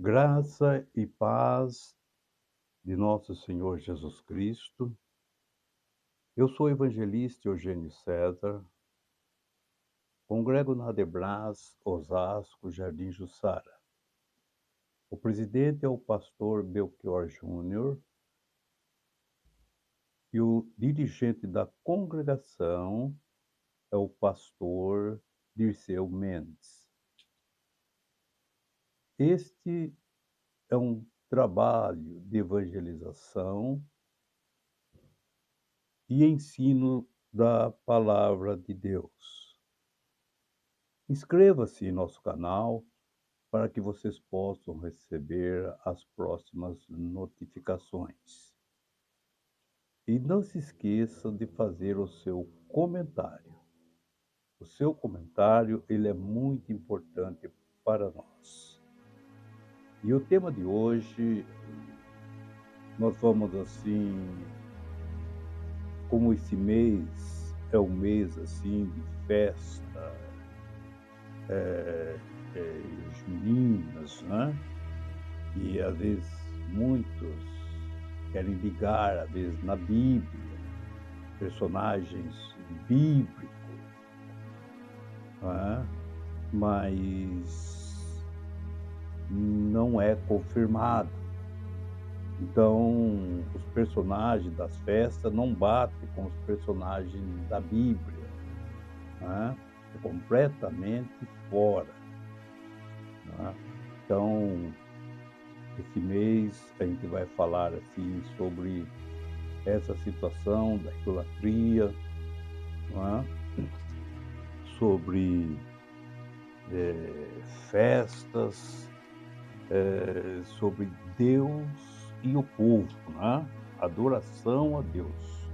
Graça e paz de nosso Senhor Jesus Cristo. Eu sou o evangelista Eugênio César, congrego na Adebras, Osasco, Jardim Jussara. O presidente é o pastor Belchior Júnior e o dirigente da congregação é o pastor Dirceu Mendes. Este é um trabalho de evangelização e ensino da palavra de Deus. Inscreva-se em nosso canal para que vocês possam receber as próximas notificações. E não se esqueça de fazer o seu comentário. O seu comentário, ele é muito importante para nós. E o tema de hoje, nós vamos assim, como esse mês é um mês assim de festa, juninas, né? E às vezes muitos querem ligar, às vezes, na Bíblia, personagens bíblicos, né? Mas não é confirmado. Então, os personagens das festas não batem com os personagens da Bíblia, né? É completamente fora, né? Então, esse mês a gente vai falar assim sobre essa situação da idolatria, não é? Sobre festas, sobre Deus e o povo, né? Adoração a Deus.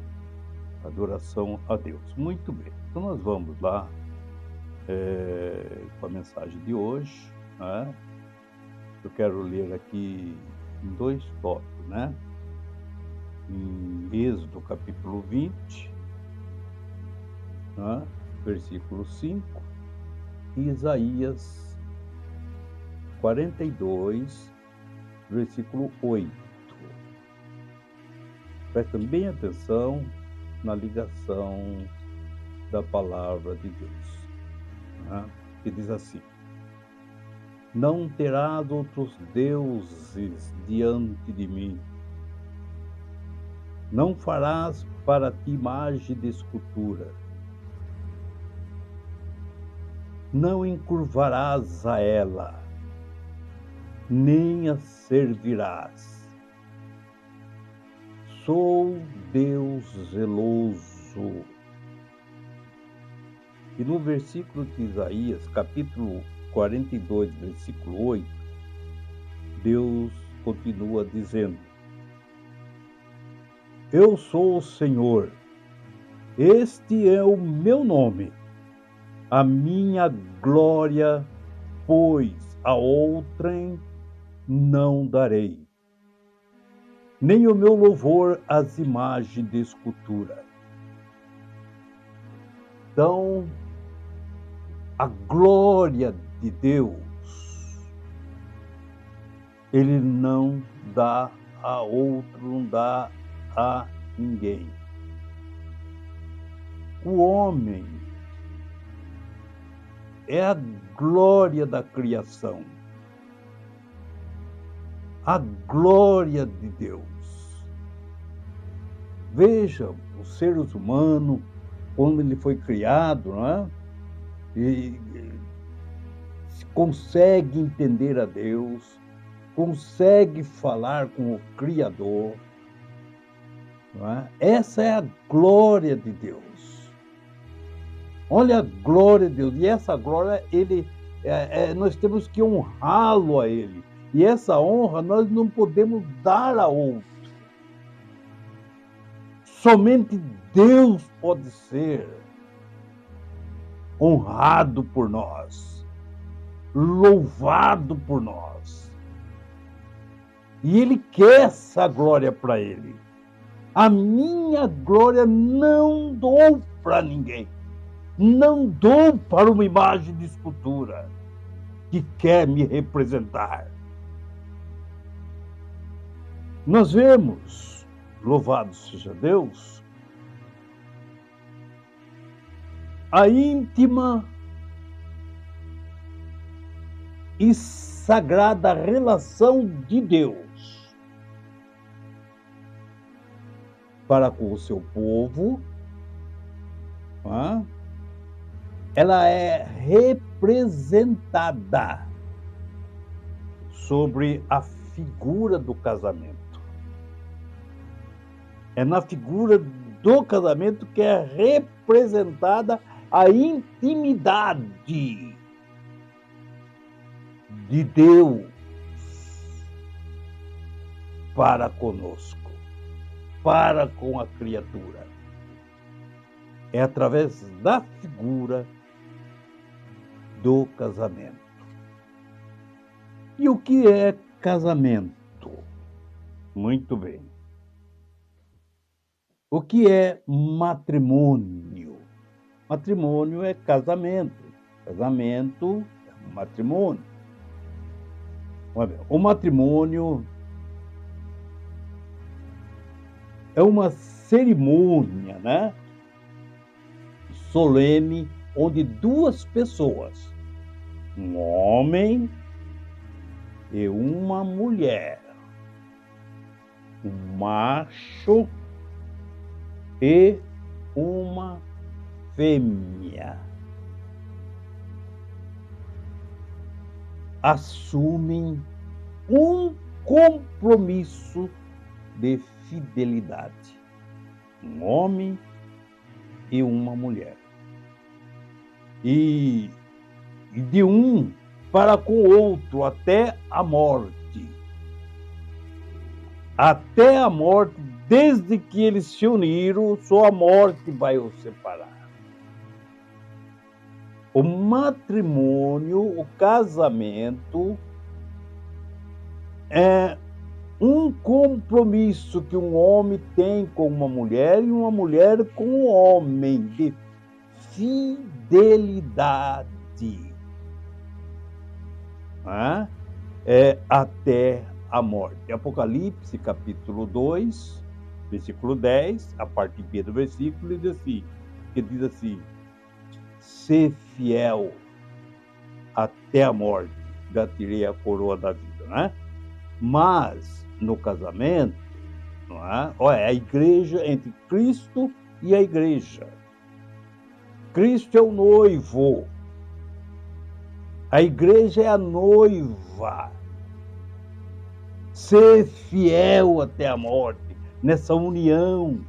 Adoração a Deus. Muito bem. Então nós vamos lá com a mensagem de hoje, né? Eu quero ler aqui em dois tópicos, né? Em Êxodo capítulo 20, né? Versículo 5, e Isaías 42, versículo 8. Prestem bem atenção na ligação da palavra de Deus, né? Que diz assim: não terás outros deuses diante de mim. Não farás para ti imagem de escultura. Não encurvarás a ela, nem a servirás. Sou Deus zeloso. E no versículo de Isaías, capítulo 42, versículo 8, Deus continua dizendo: eu sou o Senhor, este é o meu nome, a minha glória, pois a outrem não darei, nem o meu louvor às imagens de escultura. Então, a glória de Deus, ele não dá a outro, não dá a ninguém. O homem é a glória da criação, a glória de Deus. Vejam, os seres humanos, quando ele foi criado, né? E consegue entender a Deus, consegue falar com o Criador, não é? Essa é a glória de Deus. Olha a glória de Deus. E essa glória, nós temos que honrá-lo a Ele. E essa honra nós não podemos dar a outro. Somente Deus pode ser honrado por nós, louvado por nós. E Ele quer essa glória para Ele. A minha glória não dou para ninguém. Não dou para uma imagem de escultura que quer me representar. Nós vemos, louvado seja Deus, a íntima e sagrada relação de Deus para com o seu povo, ela é representada sobre a figura do casamento. É na figura do casamento que é representada a intimidade de Deus para conosco, para com a criatura. É através da figura do casamento. E o que é casamento? Muito bem. O que é matrimônio? Matrimônio é casamento. Casamento é matrimônio. O matrimônio é uma cerimônia, né? Solene, onde duas pessoas, um homem e uma mulher, um macho e uma fêmea, assumem um compromisso de fidelidade. Um homem e uma mulher. E de um para com o outro até a morte. Até a morte, desde que eles se uniram, só a morte vai os separar. O matrimônio, o casamento, é um compromisso que um homem tem com uma mulher e uma mulher com um homem, de fidelidade. É até a morte. Apocalipse, capítulo 2, versículo 10, a parte B do versículo, diz assim: ser fiel até a morte, dar-te-ei a coroa da vida, né? Mas, no casamento, é a igreja entre Cristo e a igreja. Cristo é o noivo. A igreja é a noiva. Ser fiel até a morte, nessa união.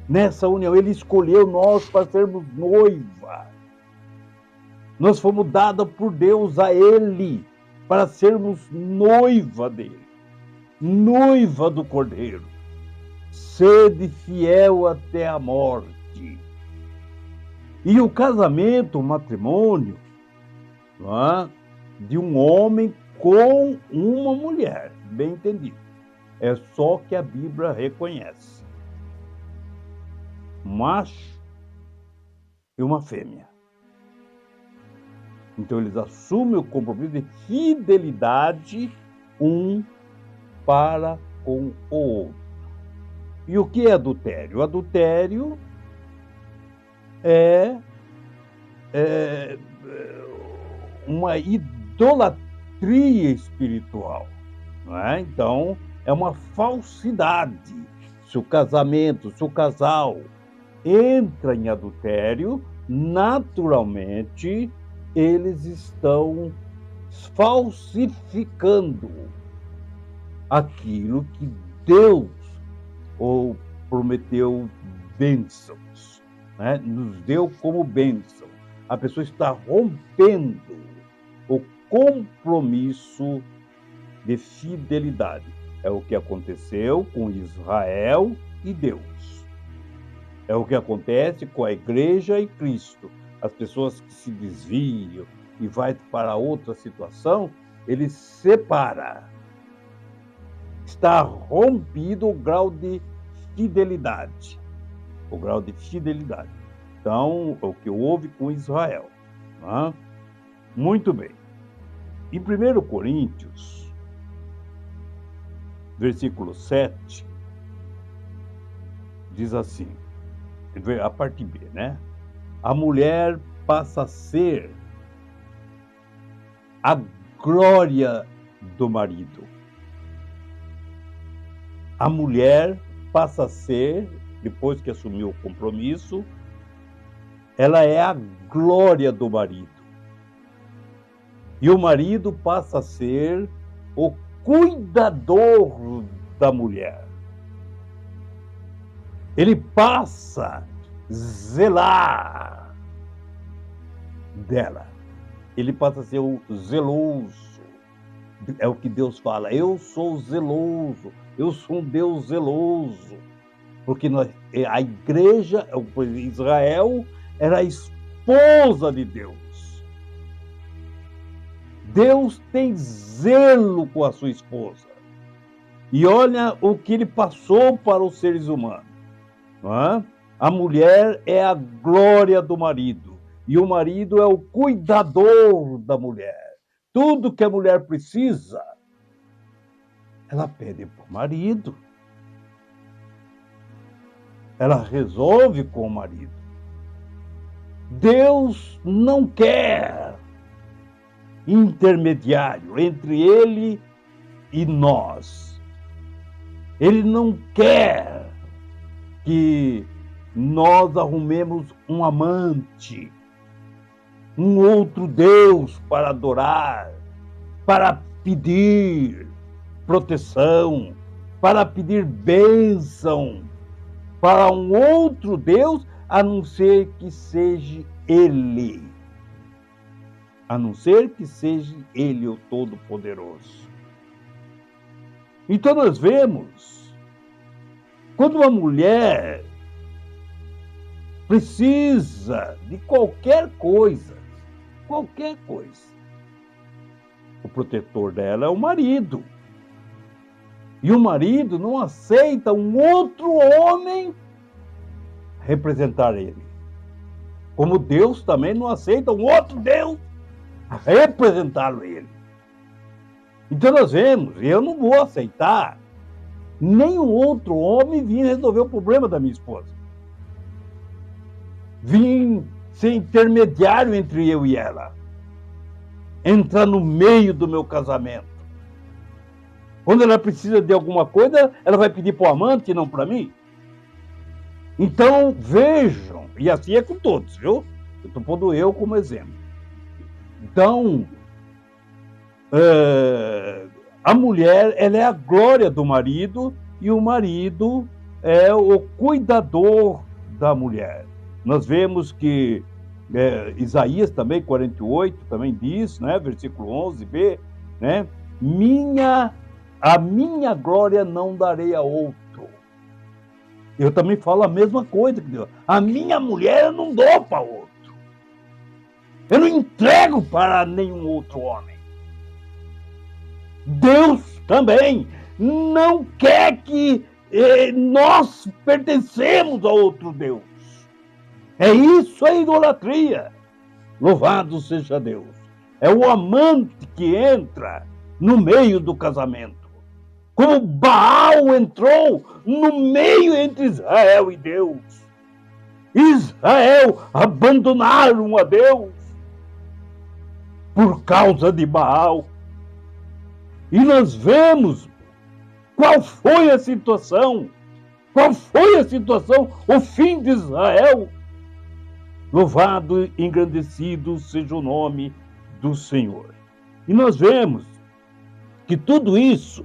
Nessa união, ele escolheu nós para sermos noiva. Nós fomos dados por Deus a ele para sermos noiva dele, noiva do Cordeiro. Sede fiel até a morte. E o casamento, o matrimônio, de um homem com uma mulher, bem entendido. É só que a Bíblia reconhece. Um macho e uma fêmea. Então eles assumem o compromisso de fidelidade um para com o outro. E o que é adultério? O adultério é uma idolatria espiritual. Não é? Então, é uma falsidade. Se o casal entra em adultério, naturalmente eles estão falsificando aquilo que Deus prometeu bênçãos, né? Nos deu como bênção. A pessoa está rompendo o compromisso de fidelidade. É o que aconteceu com Israel e Deus. É o que acontece com a igreja e Cristo. As pessoas que se desviam e vai para outra situação, ele separa. Está rompido o grau de fidelidade. O grau de fidelidade. Então, o que houve com Israel. Né? Muito bem. Em 1 Coríntios, versículo 7, diz assim, a parte B, né? A mulher passa a ser a glória do marido. A mulher passa a ser, depois que assumiu o compromisso, ela é a glória do marido. E o marido passa a ser o cuidador da mulher. Ele passa a zelar dela. Ele passa a ser o zeloso. É o que Deus fala. Eu sou zeloso. Eu sou um Deus zeloso. Porque a igreja, Israel, era a esposa de Deus. Deus tem zelo com a sua esposa. E olha o que ele passou para os seres humanos. Não é? A mulher é a glória do marido. E o marido é o cuidador da mulher. Tudo que a mulher precisa, ela pede para o marido. Ela resolve com o marido. Deus não quer intermediário entre ele e nós. Ele não quer que nós arrumemos um amante, um outro Deus para adorar, para pedir proteção, para pedir bênção para um outro Deus, a não ser que seja Ele. A não ser que seja Ele o Todo-Poderoso. Então nós vemos, quando uma mulher precisa de qualquer coisa, o protetor dela é o marido. E o marido não aceita um outro homem representar ele. Como Deus também não aceita um outro Deus representá-lo ele. Então nós vemos, eu não vou aceitar nenhum outro homem vir resolver o problema da minha esposa. Vir ser intermediário entre eu e ela. Entrar no meio do meu casamento. Quando ela precisa de alguma coisa, ela vai pedir para o amante e não para mim. Então, vejam, e assim é com todos, viu? Eu estou pondo eu como exemplo. Então, a mulher, ela é a glória do marido e o marido é o cuidador da mulher. Nós vemos que Isaías também, 48, também diz, né? Versículo 11b, né? A minha glória não darei a outro. Eu também falo a mesma coisa que Deus. A minha mulher eu não dou para outro. Eu não entrego para nenhum outro homem. Deus também não quer que nós pertencemos a outro Deus. É isso a idolatria. Louvado seja Deus. É o amante que entra no meio do casamento. Como Baal entrou no meio entre Israel e Deus. Israel abandonaram a Deus por causa de Baal. E nós vemos qual foi a situação. Qual foi a situação? O fim de Israel. Louvado e engrandecido seja o nome do Senhor. E nós vemos que tudo isso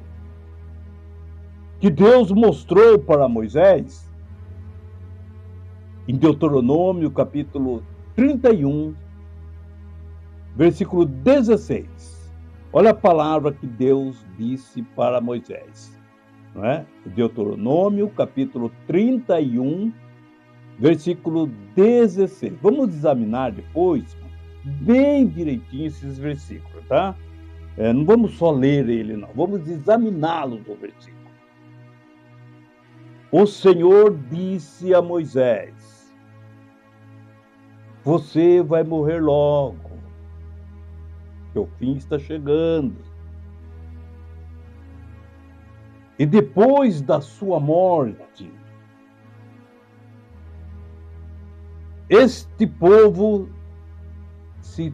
que Deus mostrou para Moisés, em Deuteronômio, capítulo 31, versículo 16. Olha a palavra que Deus disse para Moisés. Não é? Deuteronômio, capítulo 31, versículo 16. Vamos examinar depois, bem direitinho, esses versículos, tá? Não vamos só ler ele, não. Vamos examiná-los, o versículo. O Senhor disse a Moisés: você vai morrer logo, que o fim está chegando. E depois da sua morte, este povo se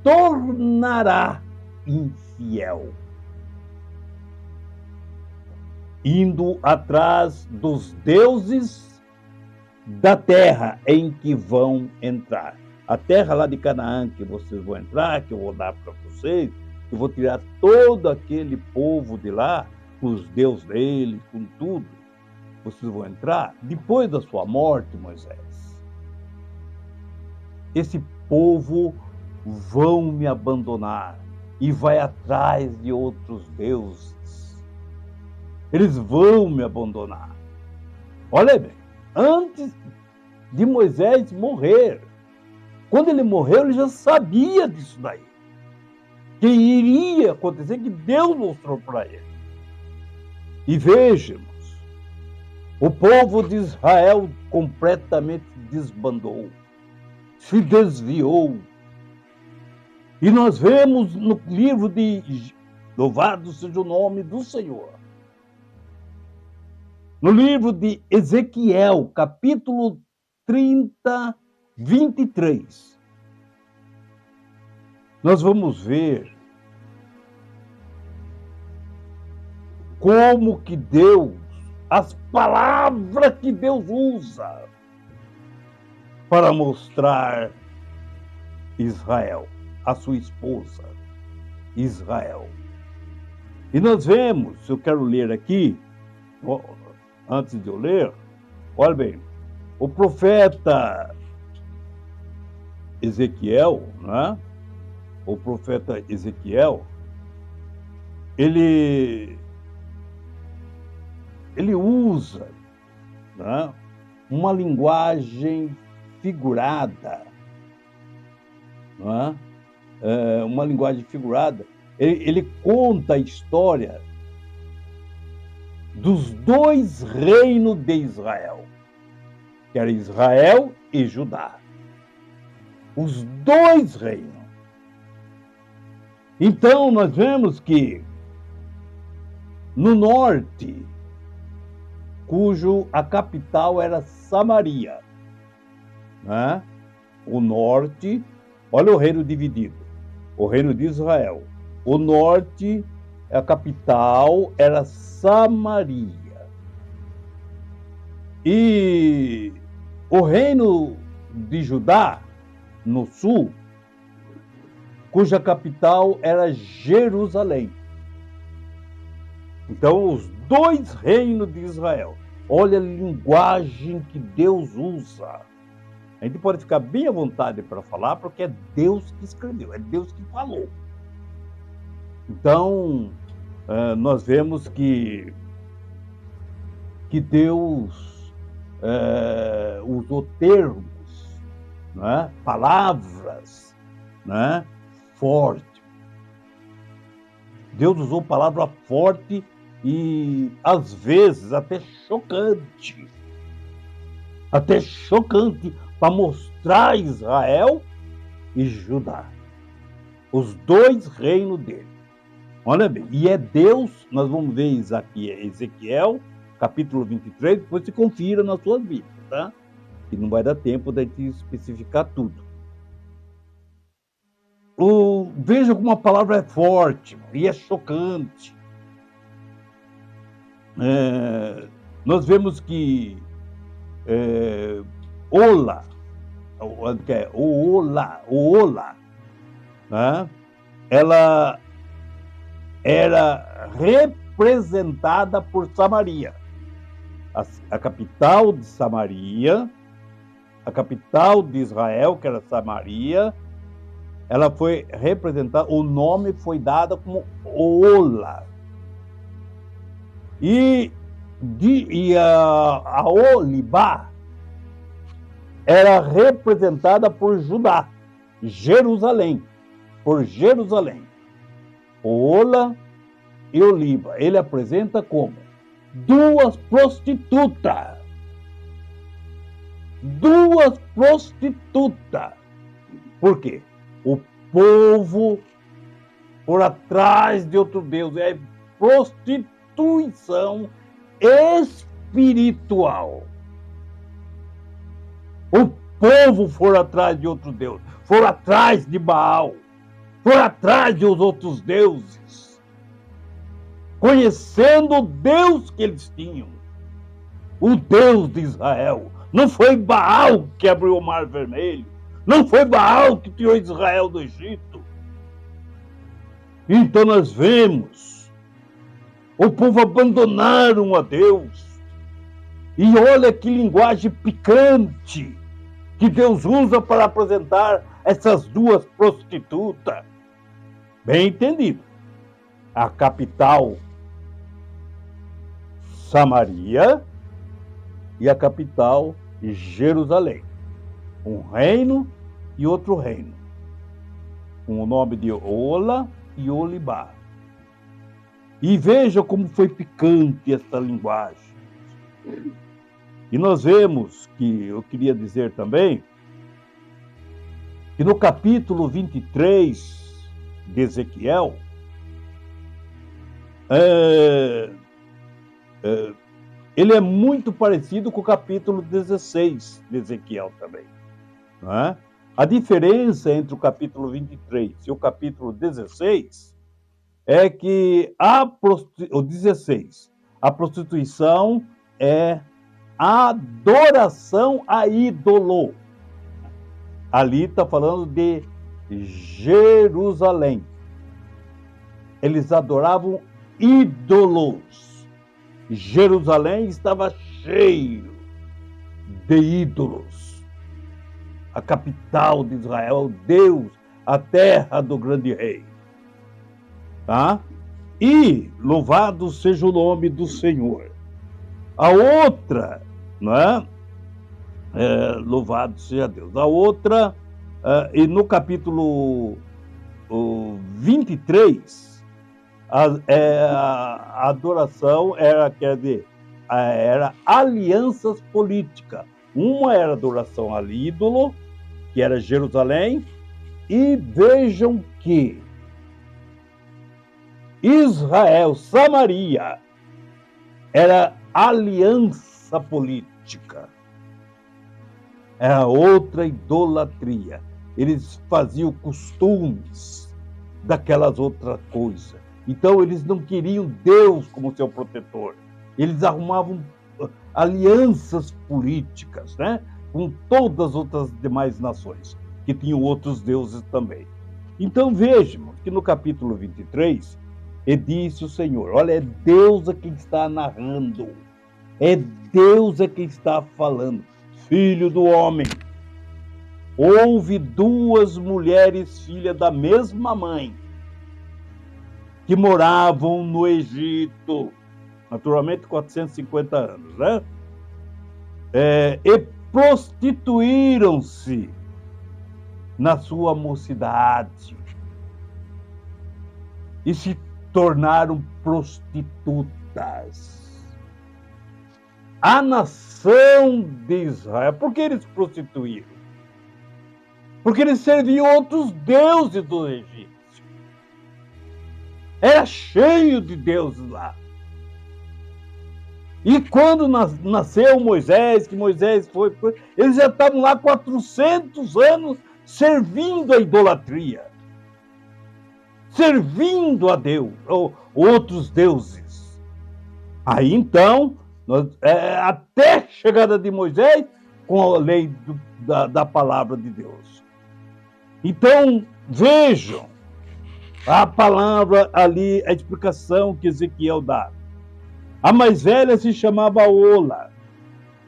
tornará infiel, indo atrás dos deuses da terra em que vão entrar. A terra lá de Canaã que vocês vão entrar, que eu vou dar para vocês, eu vou tirar todo aquele povo de lá, com os deuses deles, com tudo. Vocês vão entrar depois da sua morte, Moisés. Esse povo vão me abandonar e vai atrás de outros deuses. Eles vão me abandonar. Olha bem, antes de Moisés morrer, quando ele morreu, ele já sabia disso daí, que iria acontecer, que Deus mostrou para ele. E vejamos, o povo de Israel completamente desbandou, se desviou. E nós vemos no livro de Louvado seja o nome do Senhor, no livro de Ezequiel, capítulo 30, 23, nós vamos ver como que Deus, as palavras que Deus usa para mostrar Israel, a sua esposa, Israel. E nós vemos, eu quero ler aqui, antes de eu ler, olha bem, o profeta Ezequiel, né? O profeta Ezequiel, ele usa, né, uma linguagem figurada, né? Uma linguagem figurada. Ele conta a história dos dois reinos de Israel, que era Israel e Judá. Os dois reinos. Então, nós vemos que no norte, cujo a capital era Samaria, né? O norte, olha o reino dividido, o reino de Israel. O norte, a capital era Samaria. E o reino de Judá, no sul, cuja capital era Jerusalém. Então, os dois reinos de Israel. Olha a linguagem que Deus usa. A gente pode ficar bem à vontade para falar, porque é Deus que escreveu, é Deus que falou. Então, nós vemos que Deus usou termos, né? Palavras, né? Forte. Deus usou palavra forte e, às vezes, até chocante. Até chocante para mostrar Israel e Judá. Os dois reinos dele. Olha bem, e é Deus, nós vamos ver Ezequiel, capítulo 23, depois se confira na sua Bíblia, tá? Que não vai dar tempo de especificar tudo. Veja como a palavra é forte e é chocante. Nós vemos que Ola, né? Ela era representada por Samaria. A capital de Samaria, a capital de Israel, que era Samaria, ela foi representada, o nome foi dado como Ola. E a Olibá era representada por Judá, Jerusalém, por Jerusalém. Ola e Oliba, ele apresenta como duas prostitutas. Duas prostitutas. Por quê? O povo por atrás de outro Deus é prostituta. prostituição espiritual. O povo for atrás de outro Deus, for atrás de Baal, for atrás de os outros deuses, conhecendo o Deus que eles tinham, o Deus de Israel. Não foi Baal que abriu o Mar Vermelho, não foi Baal que tirou Israel do Egito. Então nós vemos o povo abandonaram a Deus. E olha que linguagem picante que Deus usa para apresentar essas duas prostitutas. Bem entendido. A capital, Samaria, e a capital, Jerusalém. Um reino e outro reino. Com o nome de Ola e Olibá. E veja como foi picante essa linguagem. E nós vemos que, eu queria dizer também, que no capítulo 23 de Ezequiel, ele é muito parecido com o capítulo 16 de Ezequiel também. Não é? A diferença entre o capítulo 23 e o capítulo 16 é que o 16, a prostituição é adoração a ídolo. Ali está falando de Jerusalém. Eles adoravam ídolos. Jerusalém estava cheio de ídolos. A capital de Israel, Deus, a terra do grande rei. Tá? E louvado seja o nome do Senhor. A outra, não é? Louvado seja Deus. A outra, e no capítulo 23, a adoração era, quer dizer, era alianças políticas. Uma era adoração ao ídolo, que era Jerusalém, e vejam que Israel, Samaria, era aliança política. Era outra idolatria. Eles faziam costumes daquelas outras coisas. Então eles não queriam Deus como seu protetor. Eles arrumavam alianças políticas, né, com todas as outras demais nações, que tinham outros deuses também. Então vejam que no capítulo 23, e disse o Senhor, olha, é Deus a quem está narrando, é Deus a quem está falando. Filho do homem, houve duas mulheres filhas da mesma mãe, que moravam no Egito, naturalmente 450 anos, né? E prostituíram-se na sua mocidade e se tornaram prostitutas. A nação de Israel, por que eles prostituíram? Porque eles serviam outros deuses do Egito. Era cheio de deuses lá. E quando nasceu Moisés, que Moisés foi, eles já estavam lá 400 anos servindo a idolatria. Servindo a Deus, ou outros deuses. Aí então, até a chegada de Moisés, com a lei da palavra de Deus. Então, vejam a palavra ali, a explicação que Ezequiel dá. A mais velha se chamava Ola,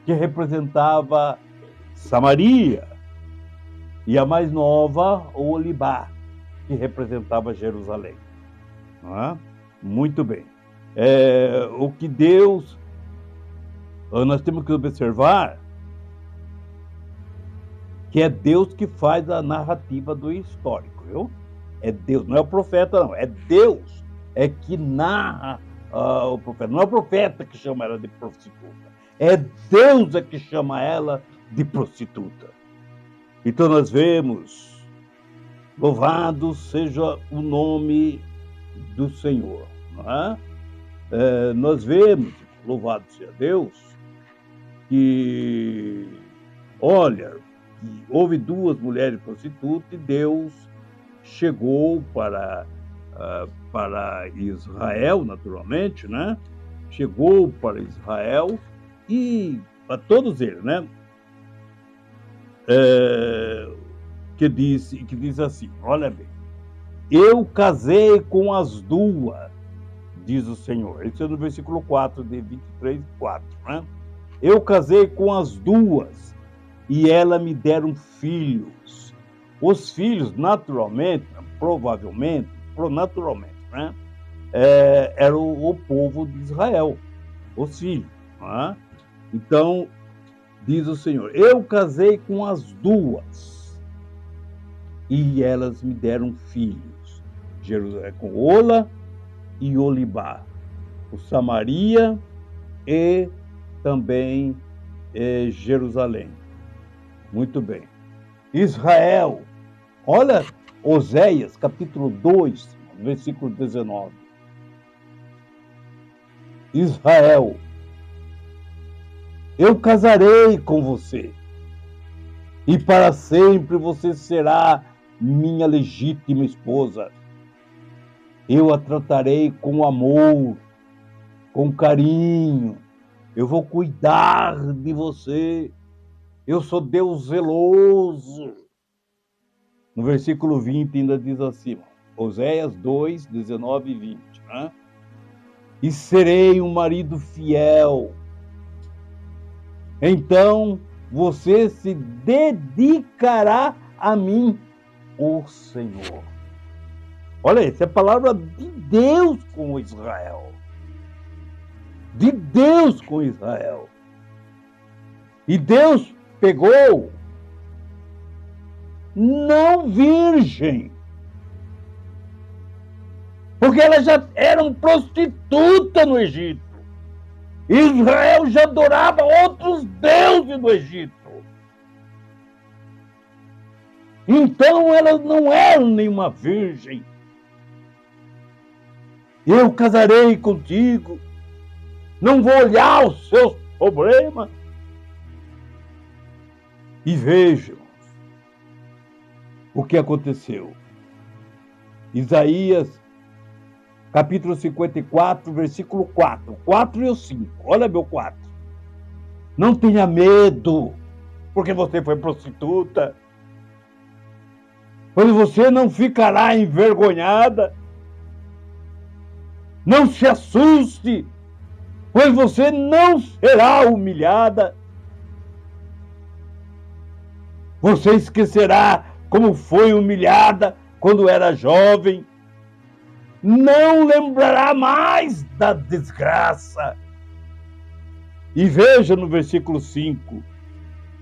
que representava Samaria, e a mais nova, Olibá, que representava Jerusalém. Não é? Muito bem. O que Deus... Nós temos que observar que é Deus que faz a narrativa do histórico, viu? É Deus, não é o profeta, não. É Deus que narra o profeta. Não é o profeta que chama ela de prostituta. É Deus que chama ela de prostituta. Então nós vemos, louvado seja o nome do Senhor. Não é? nós vemos, louvado seja Deus, que, olha, que houve duas mulheres prostitutas e Deus chegou para Israel, naturalmente, né? Chegou para Israel e para todos eles, né? Que diz assim, olha bem, eu casei com as duas, diz o Senhor. Isso é no versículo 4 de 23, 4, né? Eu casei com as duas e elas me deram filhos. Os filhos, naturalmente, provavelmente, né? Era o povo de Israel, os filhos. Né? Então, diz o Senhor, eu casei com as duas e elas me deram filhos, com Ola e Olibá, o Samaria e também Jerusalém. Muito bem. Israel, olha Oséias, capítulo 2, versículo 19. Israel, eu casarei com você, e para sempre você será minha legítima esposa. Eu a tratarei com amor, com carinho. Eu vou cuidar de você. Eu sou Deus zeloso. No versículo 20 ainda diz assim, Oséias 2, 19 e 20. Né? E serei um marido fiel. Então você se dedicará a mim, o Senhor. Olha, essa é a palavra de Deus com Israel. De Deus com Israel. E Deus pegou não virgem, porque elas já eram prostitutas no Egito. Israel já adorava outros deuses no Egito. Então elas não eram nenhuma virgem. Eu casarei contigo, não vou olhar os seus problemas. E vejam o que aconteceu. Isaías, capítulo 54, versículo 4. 4 e o 5. Olha meu 4. Não tenha medo, porque você foi prostituta. Pois você não ficará envergonhada. Não se assuste, pois você não será humilhada. Você esquecerá como foi humilhada quando era jovem. Não lembrará mais da desgraça. E veja no versículo 5.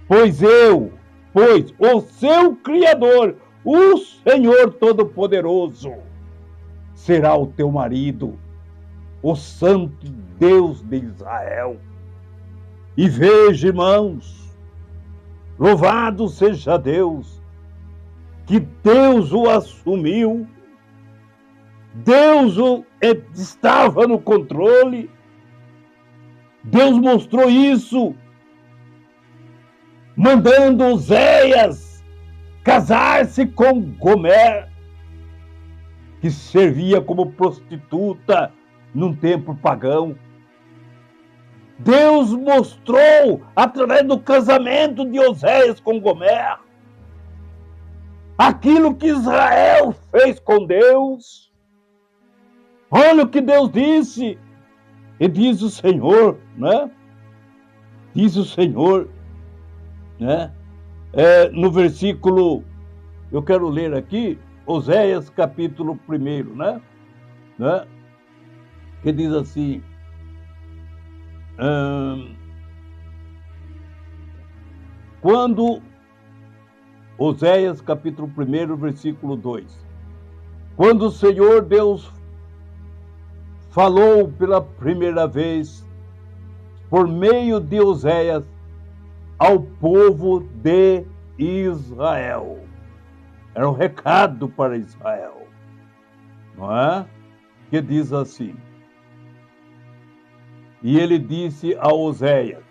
Pois o seu Criador, o Senhor Todo-Poderoso, será o teu marido, o Santo Deus de Israel. E veja, irmãos, louvado seja Deus, que Deus o assumiu, Deus estava no controle, Deus mostrou isso, mandando Oséias casar-se com Gomer, que servia como prostituta num templo pagão. Deus mostrou, através do casamento de Oséias com Gomer, aquilo que Israel fez com Deus. Olha o que Deus disse. E diz o Senhor, né? Diz o Senhor, né? No versículo, eu quero ler aqui, Oséias capítulo 1, né? Que diz assim, quando, Oséias capítulo 1, versículo 2, quando o Senhor Deus falou pela primeira vez, por meio de Oséias, ao povo de Israel. Era um recado para Israel, não é? Que diz assim, E ele disse a Oséias: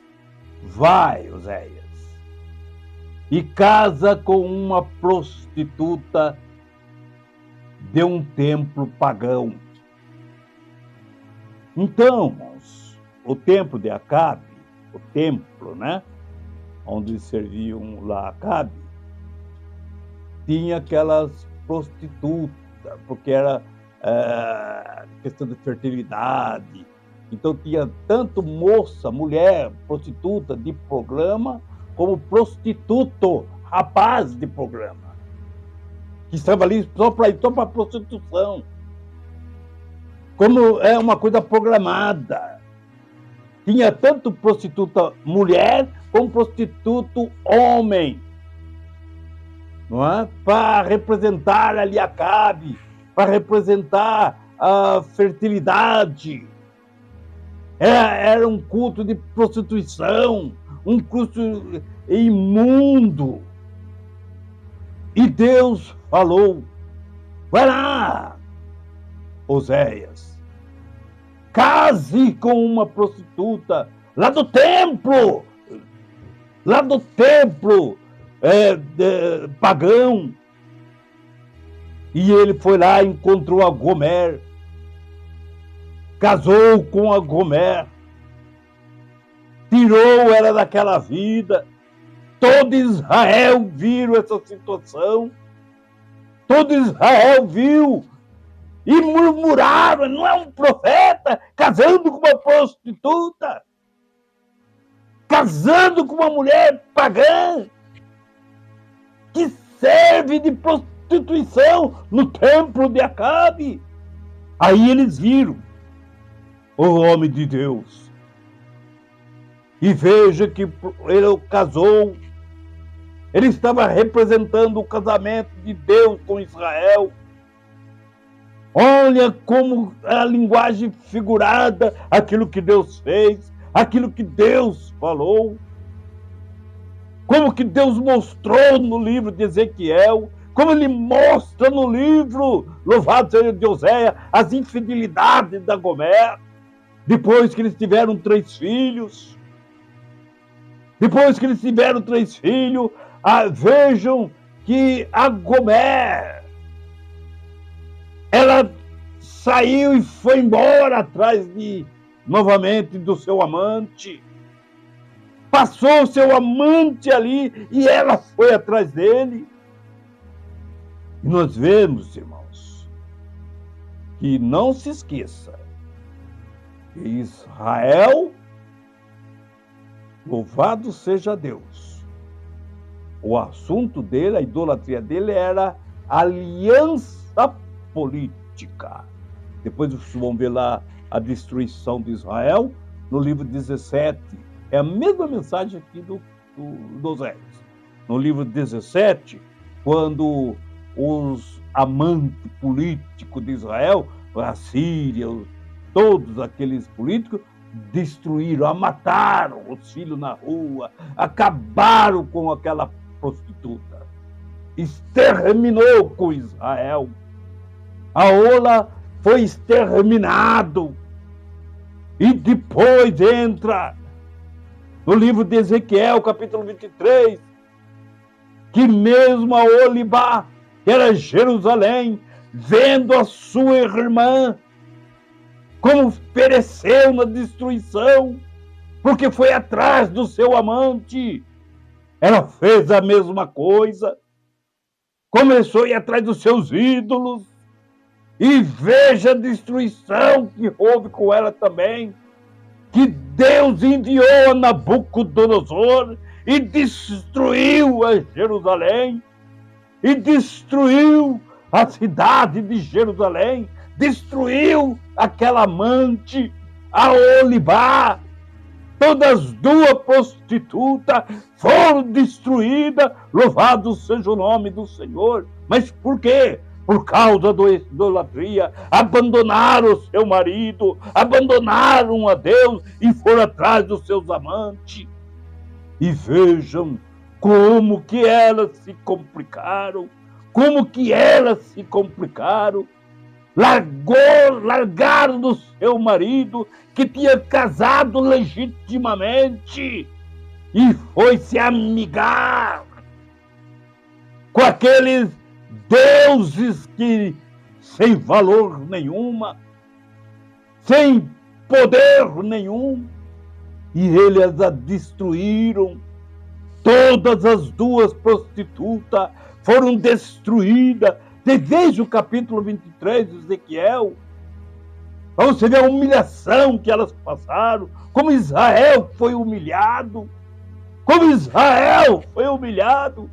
vai, Oséias, e casa com uma prostituta de um templo pagão. Então, irmãos, o templo de Acabe, o templo, né, onde serviam lá Acabe, tinha aquelas prostitutas, porque era questão de fertilidade. Então tinha tanto moça, mulher, prostituta de programa, como prostituto, rapaz de programa, que estava ali só para prostituição. Como é uma coisa programada. Tinha tanto prostituta mulher como prostituto homem, não é? Para representar ali Acabe, para representar a fertilidade. Era um culto de prostituição, um culto imundo. E Deus falou: vai lá, Oséias, case com uma prostituta lá do templo pagão. E ele foi lá e encontrou a Gomer, casou com a Gomer, tirou ela daquela vida. Todo Israel viu essa situação, todo Israel viu e murmuraram: não é um profeta casando com uma prostituta, casando com uma mulher pagã, que serve de prostituição no templo de Acabe. Aí eles viram o homem de Deus. E veja que ele casou, ele estava representando o casamento de Deus com Israel. Olha como a linguagem figurada, aquilo que Deus fez, aquilo que Deus falou. Como que Deus mostrou no livro de Ezequiel, como ele mostra no livro, louvado seja de Oséias, as infidelidades da Gomer, depois que eles tiveram 3 filhos. Depois que eles tiveram 3 filhos, vejam que a Gomer, ela saiu e foi embora atrás novamente do seu amante. Passou o seu amante ali e ela foi atrás dele. E nós vemos, irmãos, que não se esqueça que Israel, louvado seja Deus, o assunto dele, a idolatria dele era aliança política. Depois vocês vão ver lá a destruição de Israel, no livro 17. É a mesma mensagem aqui do Oséias. No livro 17, quando os amantes políticos de Israel, a Síria, todos aqueles políticos, destruíram, mataram os filhos na rua, acabaram com aquela prostituta, exterminou com Israel. A Ola foi exterminado. E depois entra no livro de Ezequiel, capítulo 23, que mesmo a Olibá, que era Jerusalém, vendo a sua irmã como pereceu na destruição, porque foi atrás do seu amante, ela fez a mesma coisa, começou a ir atrás dos seus ídolos, e veja a destruição que houve com ela também, que Deus enviou a Nabucodonosor e destruiu a Jerusalém, e destruiu a cidade de Jerusalém, destruiu aquela amante, a Olibá. Todas as 2 prostitutas foram destruídas, louvado seja o nome do Senhor. Mas por quê? Por causa da idolatria, abandonaram o seu marido, abandonaram a Deus e foram atrás dos seus amantes. E vejam como que elas se complicaram, largaram do seu marido, que tinha casado legitimamente, e foi se amigar com aqueles deuses que sem valor nenhuma, sem poder nenhum, e eles a destruíram. Todas as duas prostitutas foram destruídas, desde o capítulo 23 de Ezequiel. Para você ver a humilhação que elas passaram, como Israel foi humilhado, como Israel foi humilhado.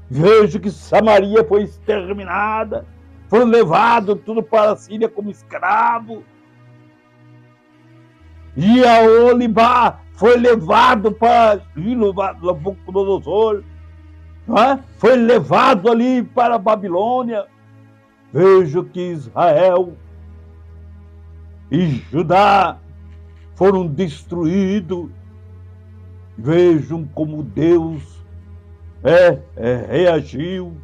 Vejo que Samaria foi exterminada, foram levados tudo para a Síria como escravo. E a Olibá foi levado para Nabucodonosor, foi levado ali para a Babilônia. Vejo que Israel e Judá foram destruídos. Vejam como Deus reagiu.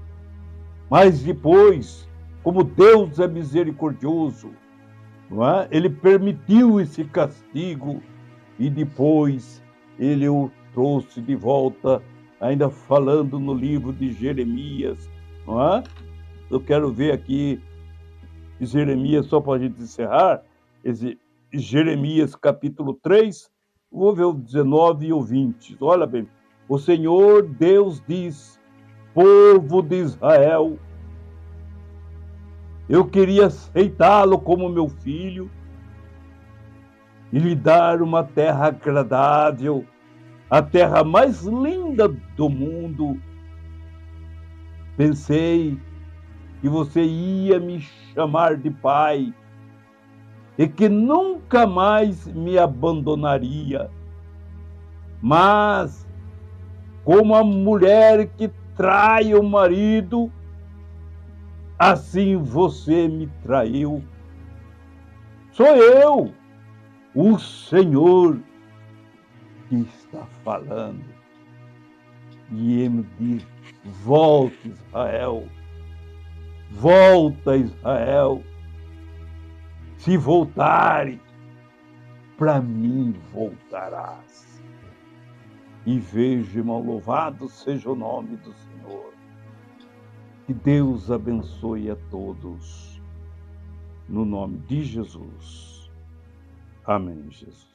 Mas depois, como Deus é misericordioso, ele permitiu esse castigo e depois ele o trouxe de volta, ainda falando no livro de Jeremias. Eu quero ver aqui Jeremias, só para a gente encerrar, esse Jeremias capítulo 3, vou ver o 19 e o 20. Olha bem, o Senhor Deus diz: povo de Israel, eu queria aceitá-lo como meu filho e lhe dar uma terra agradável, a terra mais linda do mundo. Pensei que você ia me chamar de pai e que nunca mais me abandonaria. Mas, como a mulher que trai o marido, assim você me traiu. Sou eu, o Senhor, que está falando. E ele me diz: volta, Israel, volta, Israel. Se voltares, para mim voltarás. E veja, irmão, louvado seja o nome do Senhor. Que Deus abençoe a todos, no nome de Jesus. Amém, Jesus.